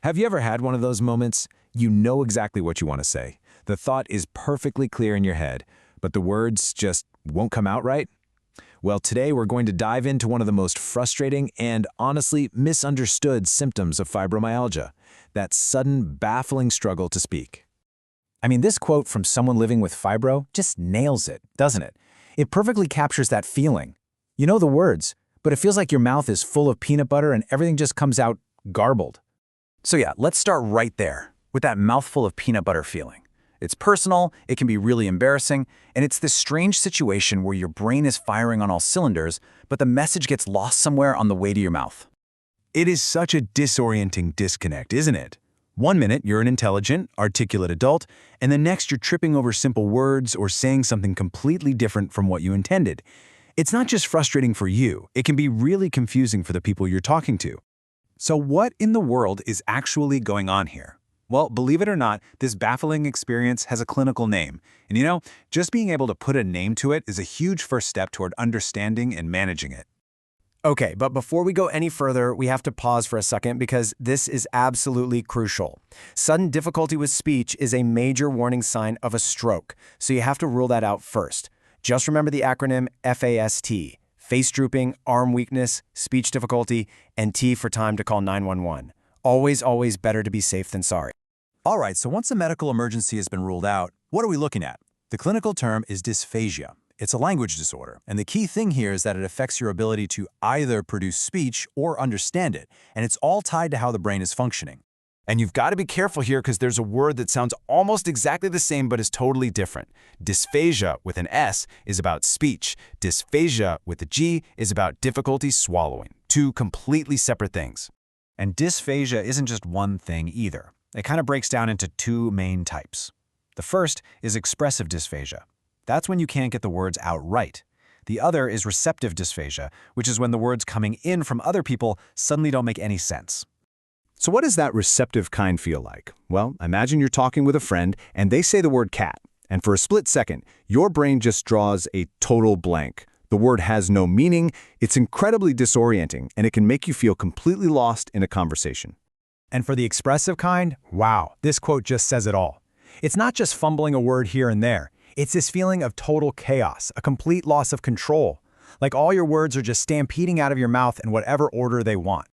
Have you ever had one of those moments? You know exactly what you want to say. The thought is perfectly clear in your head, but the words just won't come out right? Well, today we're going to dive into one of the most frustrating and honestly misunderstood symptoms of fibromyalgia, that sudden, baffling struggle to speak. I mean, this quote from someone living with fibro just nails it, doesn't it? It perfectly captures that feeling. You know the words, but it feels like your mouth is full of peanut butter and everything just comes out garbled. So yeah, let's start right there, with that mouthful of peanut butter feeling. It's personal, it can be really embarrassing, and it's this strange situation where your brain is firing on all cylinders, but the message gets lost somewhere on the way to your mouth. It is such a disorienting disconnect, isn't it? One minute you're an intelligent, articulate adult, and the next you're tripping over simple words or saying something completely different from what you intended. It's not just frustrating for you, it can be really confusing for the people you're talking to. So what in the world is actually going on here? Well, believe it or not, this baffling experience has a clinical name. And you know, just being able to put a name to it is a huge first step toward understanding and managing it. Okay, but before we go any further, we have to pause for a second because this is absolutely crucial. Sudden difficulty with speech is a major warning sign of a stroke, so you have to rule that out first. Just remember the acronym FAST: face drooping, arm weakness, speech difficulty, and T for time to call 911. Always better to be safe than sorry. All right, so once a medical emergency has been ruled out, what are we looking at? The clinical term is dysphasia. It's a language disorder, and the key thing here is that it affects your ability to either produce speech or understand it, and it's all tied to how the brain is functioning. And you've got to be careful here because there's a word that sounds almost exactly the same but is totally different. Dysphasia with an S is about speech. Dysphasia with a G is about difficulty swallowing. Two completely separate things. And dysphagia isn't just one thing either. It kind of breaks down into two main types. The first is expressive dysphasia. That's when you can't get the words out right. The other is receptive dysphasia, which is when the words coming in from other people suddenly don't make any sense. So what does that receptive kind feel like? Well, imagine you're talking with a friend and they say the word cat, and for a split second, your brain just draws a total blank. The word has no meaning, it's incredibly disorienting, and it can make you feel completely lost in a conversation. And for the expressive kind, wow, this quote just says it all. It's not just fumbling a word here and there. It's this feeling of total chaos, a complete loss of control. Like all your words are just stampeding out of your mouth in whatever order they want.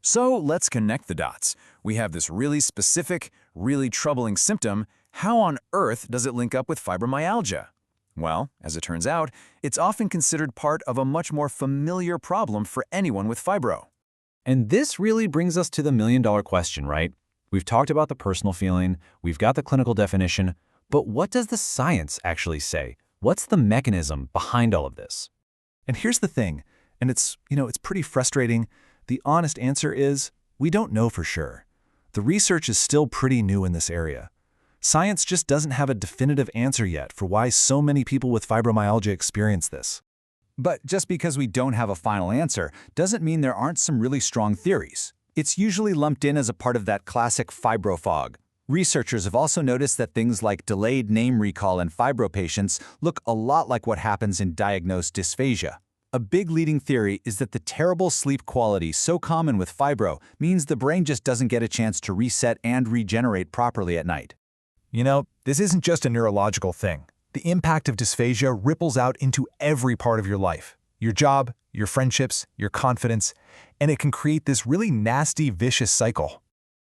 So let's connect the dots. We have this really specific, really troubling symptom. How on earth does it link up with fibromyalgia? Well, as it turns out, it's often considered part of a much more familiar problem for anyone with fibro. And this really brings us to the million-dollar question, right? We've talked about the personal feeling, we've got the clinical definition, but what does the science actually say? What's the mechanism behind all of this? And here's the thing, and it's pretty frustrating. The honest answer is, we don't know for sure. The research is still pretty new in this area. Science just doesn't have a definitive answer yet for why so many people with fibromyalgia experience this. But just because we don't have a final answer doesn't mean there aren't some really strong theories. It's usually lumped in as a part of that classic fibro fog. Researchers have also noticed that things like delayed name recall in fibro patients look a lot like what happens in diagnosed dysphasia. A big leading theory is that the terrible sleep quality so common with fibro means the brain just doesn't get a chance to reset and regenerate properly at night. You know, this isn't just a neurological thing. The impact of dysphagia ripples out into every part of your life. Your job, your friendships, your confidence, and it can create this really nasty, vicious cycle.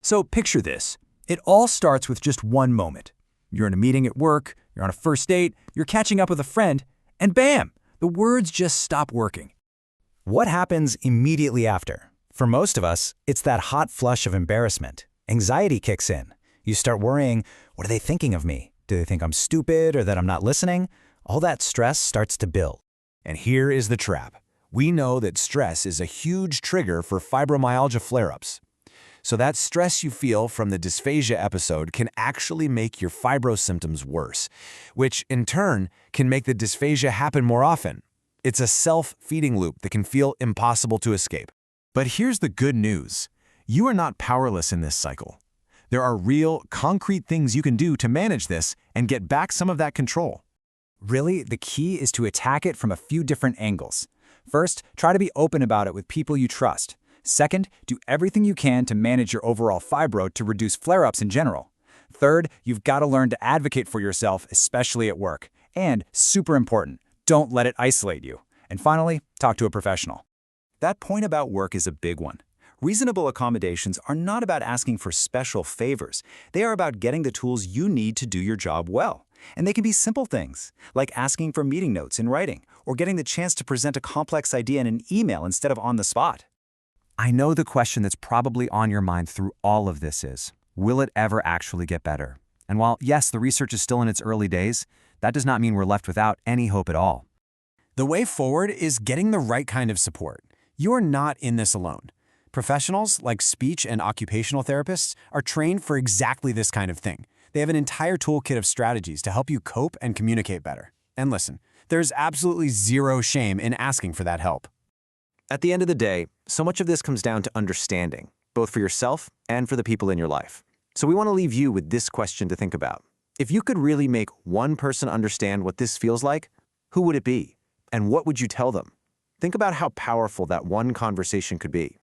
So picture this. It all starts with just one moment. You're in a meeting at work, you're on a first date, you're catching up with a friend, and bam, the words just stop working. What happens immediately after? For most of us, it's that hot flush of embarrassment. Anxiety kicks in. You start worrying, what are they thinking of me? Do they think I'm stupid or that I'm not listening? All that stress starts to build. And here is the trap. We know that stress is a huge trigger for fibromyalgia flare-ups. So that stress you feel from the dysphagia episode can actually make your fibro symptoms worse, which in turn can make the dysphagia happen more often. It's a self-feeding loop that can feel impossible to escape. But here's the good news. You are not powerless in this cycle. There are real, concrete things you can do to manage this and get back some of that control. Really, the key is to attack it from a few different angles. First, try to be open about it with people you trust. Second, do everything you can to manage your overall fibro to reduce flare-ups in general. Third, you've got to learn to advocate for yourself, especially at work. And, super important, don't let it isolate you. And finally, talk to a professional. That point about work is a big one. Reasonable accommodations are not about asking for special favors. They are about getting the tools you need to do your job well. And they can be simple things, like asking for meeting notes in writing, or getting the chance to present a complex idea in an email instead of on the spot. I know the question that's probably on your mind through all of this is, will it ever actually get better? And while, yes, the research is still in its early days, that does not mean we're left without any hope at all. The way forward is getting the right kind of support. You're not in this alone. Professionals like speech and occupational therapists are trained for exactly this kind of thing. They have an entire toolkit of strategies to help you cope and communicate better. And listen, there's absolutely zero shame in asking for that help. At the end of the day, so much of this comes down to understanding, both for yourself and for the people in your life. So we want to leave you with this question to think about. If you could really make one person understand what this feels like, who would it be? And what would you tell them? Think about how powerful that one conversation could be.